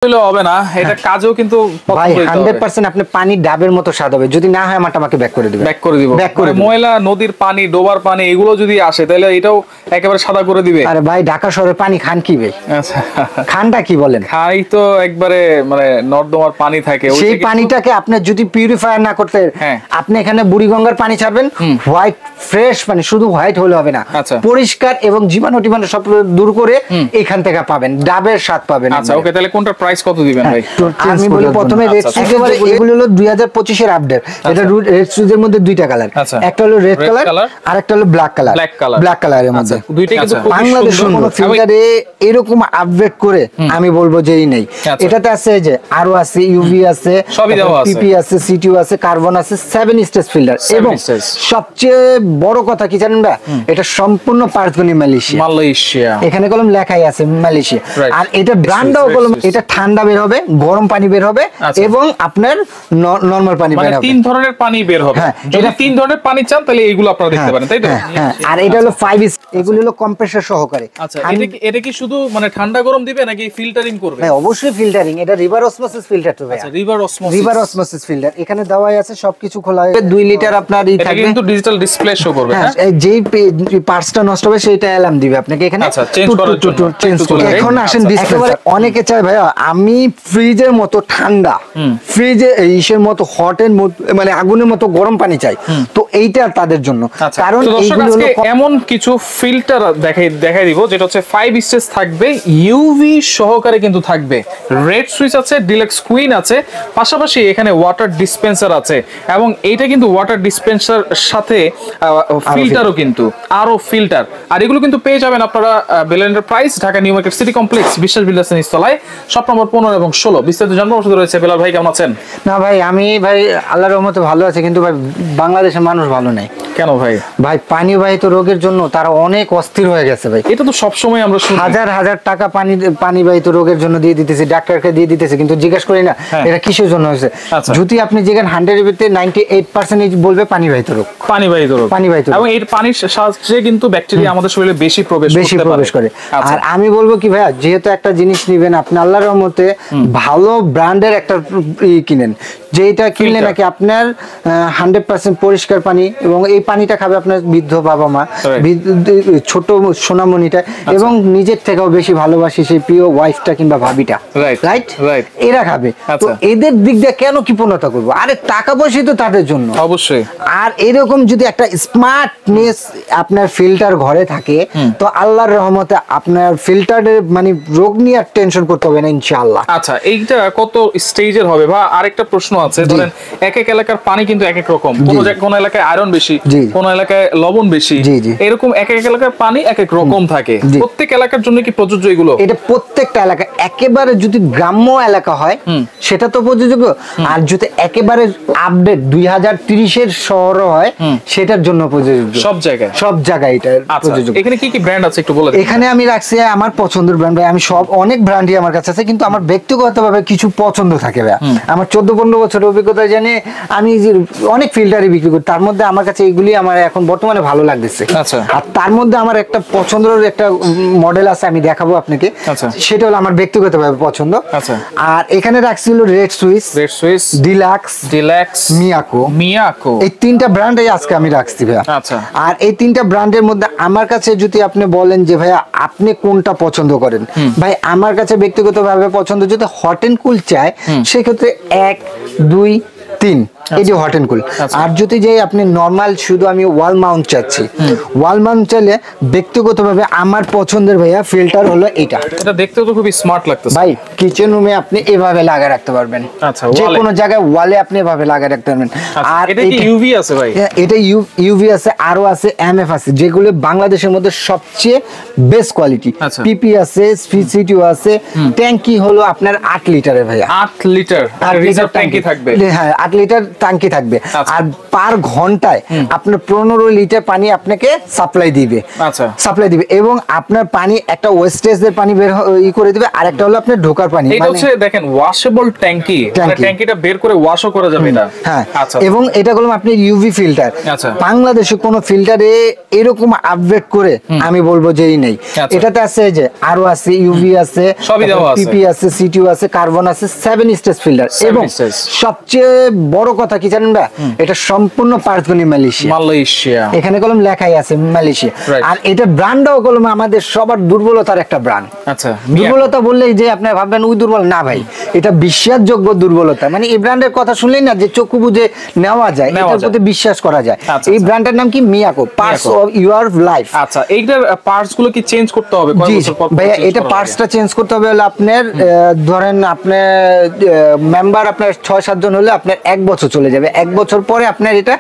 হবে না, এটা কাজেও কিন্তু ভাই 100% আপনি পানি ডাবের মতো স্বাদ হবে। যদি না হয় আমাকে ব্যাক করে দিবেন। ব্যাক করে দিব। ময়লা নদীর পানি, ডোবার পানি এগুলো যদি আসে তাহলে এটাও একেবারে সাদা করে দিবে। আরে ভাই ঢাকা শহরে পানি খান কি ভাই? আচ্ছা খানটা কি বলেন? খাই তো একবারে মানে নর্দমার পানি থাকে, সেই পানিটাকে আপনি যদি পিউরিফায়ার না করতে আপনি এখানে বুড়িগঙ্গার পানি ছাড়বেন, হোয়াইট ফ্রেশ পানি, শুধু হোয়াইট হলে হবে না, পরিষ্কার এবং জীবাণু টিবাণু সব দূর করে এখান থেকে পাবেন, ডাবের স্বাদ পাবেন। আচ্ছা ওকে, তাহলে কোনটা প্রাইস কত দিবেন ভাই? আমি বলি প্রথমে রেড একেবারে এগুলো হলো 2025 এর আপডেট। এটা রেড সুজের মধ্যে দুইটা কালার, একটা হলো রেড কালার আর একটা হলো ব্ল্যাক কালার। ব্ল্যাক কালারের মধ্যে দুইটা কিন্তু বাংলাদেশের কোন ফিল্টারে এরকম আপডেট করে আমি বলবো যে এই নেই। এটাতে আছে যে আরো আছে, ইউভি আছে, সবই দেওয়া আছে, পিপি আছে, সিটিউ আছে, কার্বন আছে, 7 স্টেজ ফিল্টার। এবং সবচেয়ে বড় কথা কি জানেন ভাই, এটা সম্পূর্ণ পার্সগনি মালয়েশিয়া। এখানে কলম লেখাই আছে মালয়েশিয়া। আর এটা ব্র্যান্ডও কলম, এটা ঠান্ডা বের হবে, গরম পানি বের হবে এবং আপনার নরমাল পানি বের হবে। তিন ধরনের পানি বের হবে। যদি তিন ধরনের পানি চান তাহলে এইগুলো আপনারা দেখতে পারেন, তাই তো? আর এটা হলো 5 এগুলো হলো কম্প্রেসর সহকারে। আচ্ছা এটা কি শুধু মানে ঠান্ডা গরম দিবে নাকি ফিল্টারিং করবে? হ্যাঁ অবশ্যই ফিল্টারিং। এটা রিভার অসমোসিস ফিল্টার তো ভাই। আচ্ছা রিভার অসমোসিস ফিল্টার। এখানে দেওয়াই আছে, সবকিছু খোলা আছে। 2 লিটার আপনার ই থাকবে। এটা কিন্তু ডিজিটাল ডিসপ্লে শো করবে। হ্যাঁ যেই পার্টসটা নষ্ট হবে সেটা অ্যালার্ম দিবে আপনাকে এখানে। আচ্ছা চেঞ্জ করার জন্য এখন আসেন ডিসপ্লে। অনেকে চায় ভাই আমি ফ্রিজের মতো ঠান্ডা, ফ্রিজে ইসের মতো হটের মতো মানে আগুনের মতো গরম পানি চাই, তো এইটা তাদের জন্য। কারণ এইগুলো হলো এমন কিছু ফিল্টার দেখাই দিব যেটা হচ্ছে 5 স্টেজ থাকবে, ইউভি সহকারে কিন্তু থাকবে, রেড সুইচ আছে, ডিলাক্স কুইন আছে, পাশাপাশি এখানে ওয়াটার ডিসপেন্সার আছে এবং এইটা কিন্তু ওয়াটার ডিসপেন্সার সাথে ফিল্টারও কিন্তু আরো ফিল্টার। আর এগুলো কিন্তু পেয়ে যাবেন আপনারা Bell Enterprise, Dhaka New Market City Complex, Biswas Builders নিচতলায়, শপ নম্বর 15 এবং 16। বিস্তারিত জানবো ওষুধ রয়েছে। বেলাল ভাই কেমন আছেন? না ভাই আমি ভাই আল্লাহর রহমতে ভালো আছে, কিন্তু ভাই বাংলাদেশের মানুষ ভালো নাই। কেন ভাই? ভাই পানিবাহিত রোগের জন্য তারা অনেক অস্থির হয়ে গেছে ভাই। এটা তো সব সময় আমরা শুনি, হাজার হাজার টাকা পানিবাহিত রোগের জন্য দিয়ে দিতেছে, ডাক্তারকে দিয়ে দিতেছে, কিন্তু জিজ্ঞেস করি না এটা কিসের জন্য হয়েছে। যদি আপনি যেখানে 100 এর ভিতরে 98% বলবে পানিবাহিত রোগ। এবং এই পানির সাহায্যে কিন্তু ব্যাকটেরিয়া আমাদের শরীরে বেশি প্রবেশ করে। আর আমি বলবো কি ভাইয়া, যেহেতু একটা জিনিস নিবেন আপনি আল্লাহর রহমতে ভালো ব্র্যান্ডের একটা কিনেন, যেটা কিনলে নাকি আপনার 100% পরিষ্কার পানি, এবং এই পানিটা খাবে আপনার বৃদ্ধ বাবা মা, ছোট সোনামণিটা, এবং নিজের থেকেও বেশি ভালোবাসি সেই প্রিয় ওয়াইফটা কিংবা ভাবিটা, রাইট? এরা খাবে। তো এদের দিক দিয়ে কেন কৃপণতা করবো? আরে টাকা পয়সা তো তাদের জন্য অবশ্যই। আর এরকম যদি একটা স্মার্টনেস আপনার ফিল্টার ঘরে থাকে, তো আল্লাহর রহমতে আপনার ফিল্টারের মানে রোগ নিয়ে আর টেনশন করতে হবে না ইনশাআল্লাহ। আচ্ছা এইটা কত স্টেজের হবে? বা আরেকটা প্রশ্ন আছে, ধরেন এক এক এলাকার পানি কিন্তু এক এক রকম, কোন এলাকায় আয়রন বেশি, কোন এলাকায় লবণ বেশি, এরকম এক এক এলাকার পানি এক এক রকম থাকে। প্রত্যেক এলাকার জন্য কি প্রযোজ্য এগুলো? এটা প্রত্যেকটা এলাকা, একেবারে যদি গ্রাম্য এলাকা হয় সেটা তো প্রযোজ্য, আর যদি একেবারে আপডেট 2030 এর শহর হয় সেটার জন্য প্রযোজ্য। সব জায়গায় এটা প্রযোজ্য। এখানে কি কি ব্র্যান্ড আছে একটু বলে দিন। এখানে আমি রাখছি আমার পছন্দের ব্র্যান্ড ভাই, আমি সব অনেক ব্র্যান্ডই আমার কাছে আছে, কিন্তু আমার ব্যক্তিগতভাবে কিছু পছন্দ থাকে ভাই। আমার 14-15 বছরের অভিজ্ঞতা জানি আমি অনেক ফিল্টারই বিক্রি করি, তার মধ্যে আমার কাছে এইগুলি আমার এখন বর্তমানে ভালো লাগতেছে। আর তার মধ্যে আমার একটা পছন্দের একটা মডেল আছে, আমি দেখাবো আপনাকে, সেটা হলো আমার ব্যক্তিগতভাবে পছন্দ। আর এখানে রাখছি হলো রেড সুইচ, ডিলাক্স, মিয়াকো, এই তিনটা ব্র্যান্ডই আজকে আমি রাখছি ভাইয়া। আর এই তিনটা ব্র্যান্ডের মধ্যে আমার কাছে যদি আপনি বলেন যে ভাইয়া আপনি কোনটা পছন্দ করেন, ভাই আমার কাছে ব্যক্তিগতভাবে পছন্দ যদি হট এন্ড কুল চায় সেক্ষেত্রে 1, 2, 3 এই যে হট এন্ড কুল। আর যদি যে আপনি নরমাল শুধু আমি ওয়াল মাউন্ট চাচ্ছি, ওয়াল মাউন্ট চাইলে ব্যক্তিগতভাবে আমার পছন্দের ভাইয়া ফিল্টার হলো এটা। এটা দেখতে তো খুবই স্মার্ট লাগতেছে ভাই। কিচেন রুমে আপনি এভাবে লাগিয়ে রাখতে পারবেন, যে কোনো জায়গায় ওয়ালে আপনি এভাবে লাগিয়ে রাখতে পারবেন। আর এটা কি ইউভি আছে ভাই? এটা ইউভি আছে, আরো আছে এমএফ আছে, যেগুলো বাংলাদেশের মধ্যে সবচেয়ে বেস্ট কোয়ালিটি। পিপি আছে, সিটিউ আছে। ট্যাঙ্কি হলো আপনার 8 লিটারের ভাইয়া। 8 লিটার আর রিজার্ভ ট্যাঙ্কি থাকবে। হ্যাঁ 8 8 লিটার ট্যাঙ্কি থাকবে আর পার ঘন্টায় আপনার 15 লিটার পানি আপনাকে সাপ্লাই দিবে এবং আপনার পানি একটা ওয়েস্টেজের পানি বের করে দিবে আর একটা হলো আপনার ঢোকার পানি। এটা হচ্ছে দেখেন ওয়াশেবল ট্যাঙ্কি, মানে ট্যাঙ্কিটা বের করে ওয়াশও করা যাবে এটা। হ্যাঁ, এবং এটা হলো আপনি ইউভি ফিল্টার। বাংলাদেশে কোন ফিল্টারে এরকম আপডেট করে আমি বলবো যে এই নেই। এটাতে আছে যে আরো আছে, ইউভি আছে, সবই দেওয়া আছে, পিপি আছে, সিটিউ আছে, কার্বন আছে, 7 স্টেজ ফিল্টার। এবং সবচেয়ে বড় কথা কি জানেন না, এটা সম্পূর্ণ পার্টসগুলি মালয়েশিয়া। এখানে কলম লেখাই আছে মালয়েশিয়া। আর এটা ব্র্যান্ডও কলম আমাদের সবার দুর্বলতার একটা ব্র্যান্ড। আচ্ছা, দুর্বলতা বললেই যে আপনি ভাববেন ওই দুর্বল না ভাই, এটা বিশ্বাসযোগ্য দুর্বলতা। মানে এই ব্র্যান্ডের কথা শুনলেই না যে চক্ষু বুঝে নেওয়া যায়, এটার প্রতি বিশ্বাস করা যায়। এই ব্র্যান্ডের নাম কি? Miyako, parts of your life. আচ্ছা, এইটার পার্টস গুলো কি চেঞ্জ করতে হবে কয় বছর পর? ভাই এটা পার্টসটা চেঞ্জ করতে হবে হলো আপনার ধরেন আপনার মেম্বার আপনার 6-7 জন হলে আপনার 1 বছর চলে যাবে। 1 বছর পরে আপনার এটা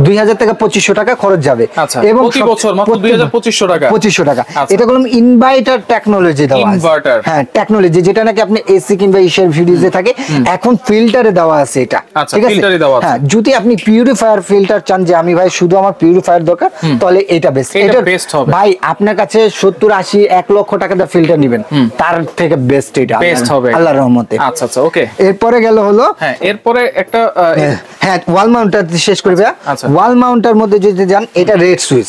2000 থেকে 2500 টাকা খরচ যাবে। এবং প্রতি বছর মাত্র 2000-2500 টাকা। 2500 টাকা। এটা হলো ইনভার্টার টেকনোলজি দেওয়া আছে। ইনভার্টার, হ্যাঁ, টেকনোলজি যেটা নাকি আপনি এসি কিংবা ইসের ভিডিওতে থাকে, এখন ফিল্টারে দেওয়া আছে এটা। ঠিক আছে, ফিল্টারে দেওয়া আছে। হ্যাঁ, যদি আপনি পিউরিফায়ার ফিল্টার চান যে আমি ভাই শুধু আমার পিউরিফায়ার দরকার, তাহলে এটা বেস্ট। এটা বেস্ট হবে ভাই। আপনার কাছে 70-80 1 লক্ষ টাকা দিয়ে ফিল্টার নেবেন, তার থেকে বেস্ট এটা বেস্ট হবে আল্লাহর রহমতে। আচ্ছা আচ্ছা, ওকে। এরপরে গেল হলো, হ্যাঁ, এরপরে একটা ওয়াল মাউন্টার শেষ করবে। ওয়াল মাউন্টার মধ্যে যদি যান, এটা রেড সুইচ।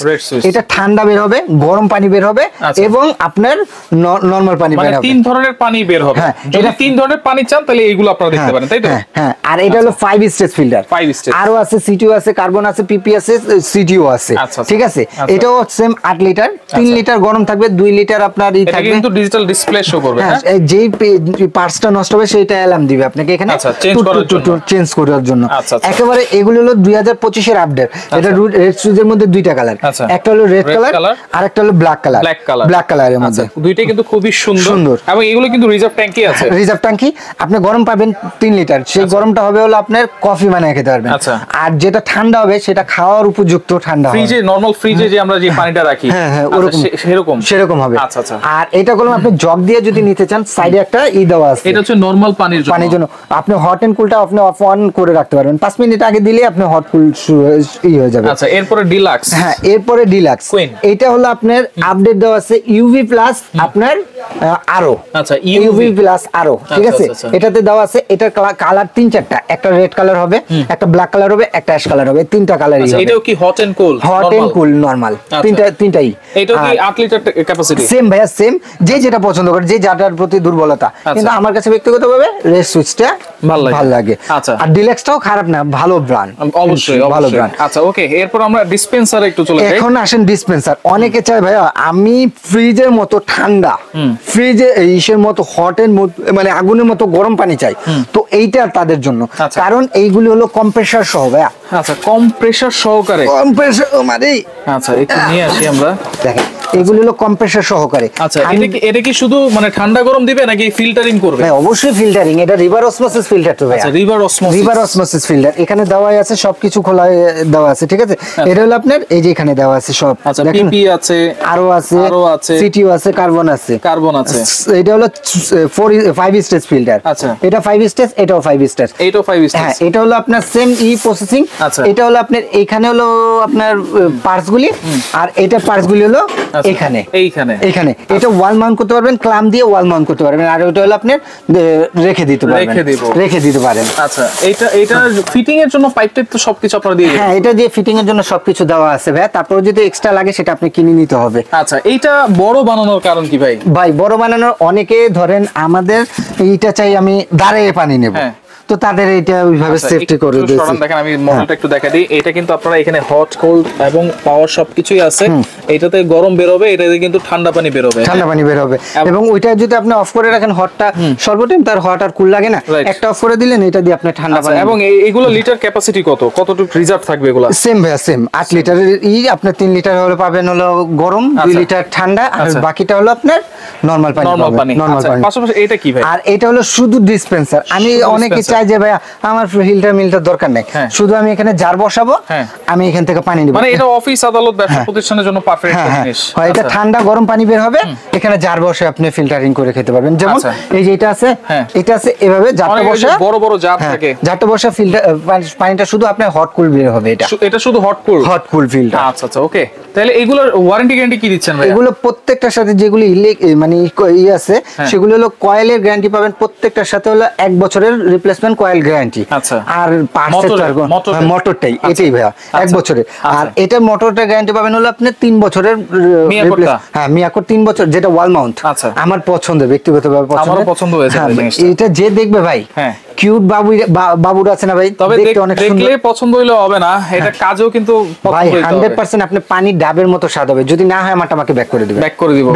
এটা ঠান্ডা বের হবে, গরম পানি বের হবে এবং আপনার নরমাল পানি বের হবে। 3 ধরনের পানি বের হবে। যদি 3 ধরনের পানি চান তাহলে এইগুলো আপনারা দেখতে পারেন, তাই তো? হ্যাঁ, আর এটা হলো 5 স্টেজ ফিল্টার। 5 স্টেজ আরো আছে, সিটিও আছে, কার্বন আছে, পিপি আছে, সিটিও আছে। ঠিক আছে, এটাও সেম 8 লিটার। 3 লিটার গরম থাকবে, 2 লিটার আপনার ই থাকবে। এটা কিন্তু ডিজিটাল ডিসপ্লে শো করবে। হ্যাঁ, যেই পার্টসটা নষ্ট হবে সেটা অ্যালার্ম দিবে আপনাকে এখানে চেঞ্জ করার জন্য। একেবারে এগুলো হলো 2025 এর আপডেট। এটা রেড সুইচের মধ্যে 2টা কালার, একটা হলো রেড কালার আর একটা হলো ব্ল্যাক কালার। ব্ল্যাক কালারের মধ্যে দুইটাই কিন্তু খুবই সুন্দর এবং এগুলো কিন্তু রিজার্ভ ট্যাঙ্কি আছে। রিজার্ভ ট্যাঙ্কি আপনি গরম পাবেন 3 লিটার। সেই গরমটা হবে হলো আপনার কফি বানিয়ে খেতে পারবেন। আর যেটা ঠান্ডা হবে সেটা খাওয়ার উপযুক্ত ঠান্ডা হবে। ফ্রিজে, নরমাল ফ্রিজে যে আমরা যে পানিটা রাখি, হ্যাঁ, সেরকম হবে। আচ্ছা আচ্ছা। আর এটা করলাম আপনি জগ দিয়ে যদি নিতে চান, সাইডে একটা ই দেওয়া আছে। এটা হচ্ছে নরমাল পানির জন্য। আপনি হট এন্ড কুলটা আপনি অফ অন করে রাখতে পারবেন। 5 মিনিট আগে দিলে আপনি হট কুল ই হয়ে যাবে। আচ্ছা, এরপরে ডিলাক্স। হ্যাঁ, এরপরে ডিলাক্স। এটা হলো আপনার আপডেট দেওয়া আছে ইউভি প্লাস আপনার আরো। আচ্ছা, ইউভি প্লাস আরো। ঠিক আছে, এটাতে দেওয়া আছে। এটা কালার 3-4টা, একটা রেড কালার হবে, একটা ব্ল্যাক কালার হবে, একটা অ্যাশ কালার হবে। 3টা কালারই হবে। এটাও কি hot and cool? Hot and cool normal, তিনটাই। এটাও কি 8 লিটার ক্যাপাসিটি? সেম ভাইয়া, সেম। যে যেটা পছন্দ করে, যে যাটার প্রতি দুর্বলতা। কিন্তু আমার কাছে ব্যক্তিগতভাবে রেড সুইচটা ভালো লাগে। আচ্ছা, আর ডিলাক্সটাও খারাপ না, ভালো ব্র্যান্ড, অবশ্যই ভালো ব্র্যান্ড। আচ্ছা, ওকে। এরপর আমরা ডিসপেন্সারে একটু চলে যাই। এখন আসেন ডিসপেন্সার। অনেকে চায় ভাইয়া আমি ফ্রিজের মতো ঠান্ডা, ফ্রিজে ইসের মতো হট এন্ড মানে আগুনের মতো গরম পানি চাই, তো এইটা তাদের জন্য। কারণ এইগুলি হলো কম্প্রেসার সহ ভাইয়া। আচ্ছা, কম্প্রেসার সহকারে। কম্প্রেসার মানে আচ্ছা, একটু নিয়ে আসি আমরা। দেখেন, এগুলো হলো কম্প্রেসার সহকারে। আচ্ছা, এটা কি শুধু মানে ঠান্ডা গরম দিবে নাকি ফিল্টারিং করবে? হ্যাঁ, অবশ্যই ফিল্টারিং। এটা রিভার অসমোসিস ফিল্টার তো ভাই। আচ্ছা, রিভার অসমোসিস ফিল্টার। এখানে দেওয়া আছে, সবকিছু খোলা দেওয়া আছে। ঠিক আছে, এটা হলো আপনার এই যে এখানে দেওয়া আছে সব। আচ্ছা, পিপি আছে, আরো আছে, সিটিও আছে, কার্বন আছে। এটা হলো 5 স্টেজ ফিল্টার। আচ্ছা, এটা 5 স্টেজ, এটাও 5 স্টেজ। এটাও 5 স্টেজ। হ্যাঁ, এটা হলো আপনার সেম প্রসেসিং। এটা হলো আপনার এখানে হলো আপনার পার্টস গুলি, আর এটা পার্টস গুলি হলো এইখানে। এটা ওয়াল মাউন্ট করতে পারবেন, ক্লাম দিয়ে ওয়াল মাউন্ট করতে পারবেন। আর ওটা হলো আপনার রেখে দিতে পারেন। আচ্ছা, এটা ফিটিং এর জন্য পাইপ টাইপ তো সবকিছু আপনারা দিয়ে দিবেন? হ্যাঁ, এটা দিয়ে ফিটিং এর জন্য সবকিছু দেওয়া আছে ভাই। তারপর যদি এক্সট্রা লাগে সেটা আপনি কিনে নিতে হবে। আচ্ছা, এইটা বড় বানানোর কারণ কি ভাই? বড় বানানোর অনেকে ধরেন আমাদের এইটা চাই আমি দাঁড়িয়ে পানি নেব, তো তাদের এটা ওইভাবে সেফটি করে দিয়েছি। দেখেন, আমি মডেলটা একটু দেখা দিই। এটা কিন্তু আপনারা এখানে হট, কোল্ড এবং পাওয়ার সবকিছুই আছে। এটাতে গরম বের হবে, এটাতে কিন্তু ঠান্ডা পানি বের হবে। এবং ওইটা যদি আপনি অফ করে রাখেন, হটটা সর্বটাইম তার হট আর কুল লাগে না। একটা অফ করে দিলেন, এটা দিয়ে আপনি ঠান্ডা পানি। এবং এগুলো লিটার ক্যাপাসিটি কতটুকু রিজার্ভ থাকবে এগুলো? সেম ভাইয়া, সেম 8 লিটারের আপনার 3 লিটার হলে পাবেন হলো গরম, 2 লিটার ঠান্ডা, আর বাকিটা হলো আপনার নরমাল পানি। পাশাপাশি এটা কি ভাই? আর এটা হলো শুধু ডিসপেন্সার। আমি অনেকে চাই চায় যে ভাই আমার ফিল্টার মিলটার দরকার নেই, শুধু আমি এখানে জার বসাবো, আমি এখান থেকে পানি নিব, মানে এটা অফিস আদালত ব্যবসা প্রতিষ্ঠানের জন্য পারফেক্ট জিনিস। এটা ঠান্ডা গরম পানি বের হবে, এখানে জার বসে আপনি ফিল্টারিং করে খেতে পারবেন। যেমন এই যে এটা আছে, এটা আছে এভাবে জারটা বসে, বড় বড় জার থাকে, জারটা বসে ফিল্টার পানিটা শুধু আপনার হট কুল বের হবে। এটা শুধু হট কুল ফিল্টার। আচ্ছা আচ্ছা, ওকে। তাহলে এগুলোর ওয়ারেন্টি গ্যারান্টি কি দিচ্ছেন ভাই? এগুলো প্রত্যেকটার সাথে যেগুলো মানে ই আছে সেগুলো হলো কয়েলের গ্যারান্টি পাবেন, প্রত্যেকটার সাথে হলো 1 বছরের রিপ্লেসমেন্ট কয়েল গ্যারান্টি। আচ্ছা। আর মোটরটাই এটাই ভাইয়া 1 বছরের। আর এটা মোটরটার গ্যারান্টি পাবেন হলো আপনি 3 বছরের। মিয়াকোর 3 বছর, যেটা ওয়াল মাউন্ট। আমার পছন্দ, ব্যক্তিগতভাবে পছন্দ, আমারও পছন্দ হয়েছে জিনিসটা। এটা যে দেখবে ভাই, কিউট বাবুরা আছে না ভাই, তবে দেখলে পছন্দ হইলো হবে না, এটা কাজও কিন্তু ভাই 100% আপনি পানি ডাবের মতো স্বাদ হবে। যদি না হয় আমাকে ব্যাক করে দিবেন। ব্যাক করে দিব।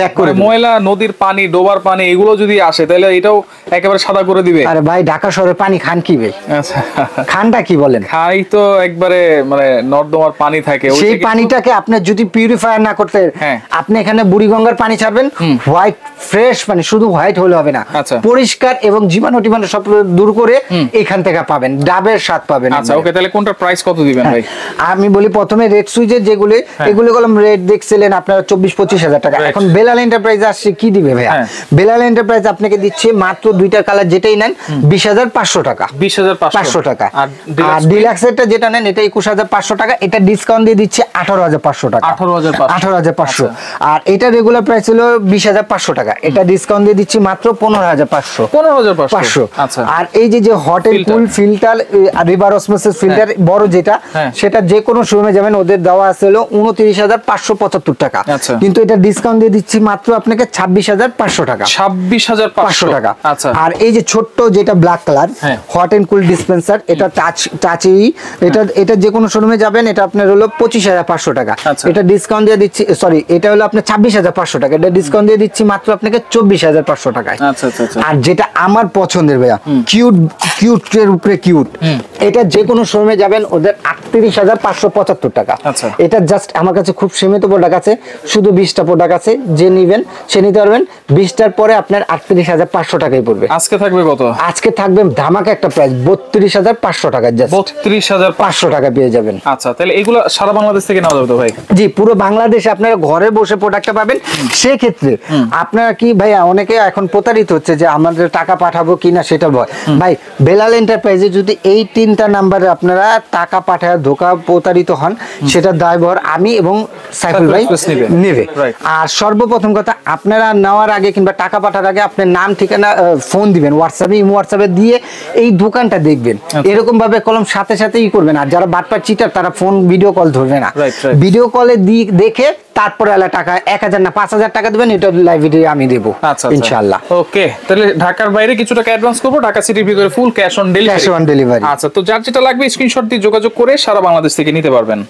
ময়লা নদীর পানি, ডোবার পানি এগুলো যদি আসে তাহলে এটাও একেবারে সাদা করে দিবে। আরে ভাই ঢাকা শহরে পানি খান কি ভাই? আচ্ছা, খানটা কি বলেন? খাই তো একবারে মানে নর্দমার পানি থাকে, সেই পানিটাকে আপনি যদি পিউরিফায়ার না করতে, আপনি এখানে বুড়িগঙ্গার পানি ছাড়বেন, হোয়াইট ফ্রেশ পানি, শুধু হোয়াইট হলে হবে না, পরিষ্কার এবং জীবাণু টিবাণু সব দূর করে এখান থেকে পাবেন, ডাবের স্বাদ পাবেন। আচ্ছা, ওকে। তাহলে কোনটার প্রাইস কত দিবেন ভাই? আমি বলি প্রথমে রেড সুইচের যেগুলো, এগুলো কলম রেড দেখছিলেন আপনারা 24-25 হাজার টাকা। এখন বেলাল এন্টারপ্রাইজ আসছে কি দিবে ভাইয়া? বেলাল এন্টারপ্রাইজ আপনাকে দিচ্ছে মাত্র 2টার কালার যেটাই নেন 20,500 টাকা। 20,500 টাকা। আর ডিলাক্সেরটা যেটা নেন এটা 21,500 টাকা। এটা ডিসকাউন্ট দিয়ে দিচ্ছে 18,500 টাকা। 18,500। আর এটা রেগুলার প্রাইস হলো 20,500 টাকা। এটা ডিসকাউন্ট দিয়ে দিচ্ছি মাত্র 15,500। আচ্ছা। আর এই যে hot and cool filter, river osmosis filter বড় যেটা, সেটা যে কোনো শোরুমে যাবেন ওদের দেওয়া আছে হলো 29,575 টাকা। কিন্তু এটা ডিসকাউন্ট দিয়ে দিচ্ছি মাত্র আপনাকে 26,500 টাকা। 26,500 টাকা। আচ্ছা। আর এই যে ছোট্ট যেটা black colour hot and cool dispenser, এটা টাচই, এটা যে কোনো শোরুমে যাবেন এটা আপনার হলো 25,500 টাকা। এটা ডিসকাউন্ট দিয়ে দিচ্ছি, সরি এটা হলো আপনার 26,500 টাকা। এটা ডিসকাউন্ট দিয়ে দিচ্ছি মাত্র আপনাকে 24,500 টাকায়। আর যেটা আমার পছন্দের ভাইয়া, কিউটের উপরে কিউট, এটা যে কোনো শোরুমে যাবেন ওদের 38,575 টাকা। এটা জাস্ট আমার কাছে খুব সীমিত প্রোডাক্ট আছে, শুধু 20টা প্রোডাক্ট আছে, যে নিবেন সে নিতে পারবেন। 20টার পরে আপনার 38,500 টাকাই পড়বে। আজকে থাকবে কত? আজকে থাকবে ধামাকা একটা প্রাইস 32,500 টাকা। জাস্ট 32,500 টাকা পেয়ে যাবেন। আচ্ছা, তাহলে এগুলো সারা বাংলাদেশ থেকে নেওয়া যাবে তো ভাই? জি, পুরো বাংলাদেশে আপনারা ঘরে বসে প্রোডাক্টটা পাবেন। সেক্ষেত্রে আপনারা কি ভাইয়া, অনেকে এখন প্রতারিত হচ্ছে যে আমাদের টাকা পাঠাবো কিনা সেটা ভয়। ভাই বেলাল এন্টারপ্রাইজে যদি এই 3টা নাম্বারে আপনারা টাকা পাঠায় ধোকা প্রতারিত হন, সেটা দায়ভার আমি এবং সাইফুল ভাই নেবে। আর সর্বপ্রথম কথা, আপনারা নেওয়ার আগে কিংবা টাকা পাঠার আগে আপনার নাম ঠিকানা ফোন দিবেন, হোয়াটসঅ্যাপে দিয়ে এই দোকানটা দেখবেন। এরকম ভাবে কলম সাথে সাথে ই করবেন। আর যারা বাটপার চিটার তারা ফোন ভিডিও কল ধরবে না, ভিডিও কলে দেখে তারপরে টাকা 1,000 না 5,000 টাকা দিবেন, এটা লাইব্রেরি আমি দেবো ইনশাআল্লাহ। ওকে, তাহলে ঢাকার বাইরে কিছু টাকা অ্যাডভান্স করব, ঢাকা সিটির ভিতরে ফুল ক্যাশ অন ডেলিভারি। আচ্ছা, তো যার যেটা লাগবে স্ক্রিনশট দিয়ে যোগাযোগ করে সারা বাংলাদেশ থেকে নিতে পারবেন।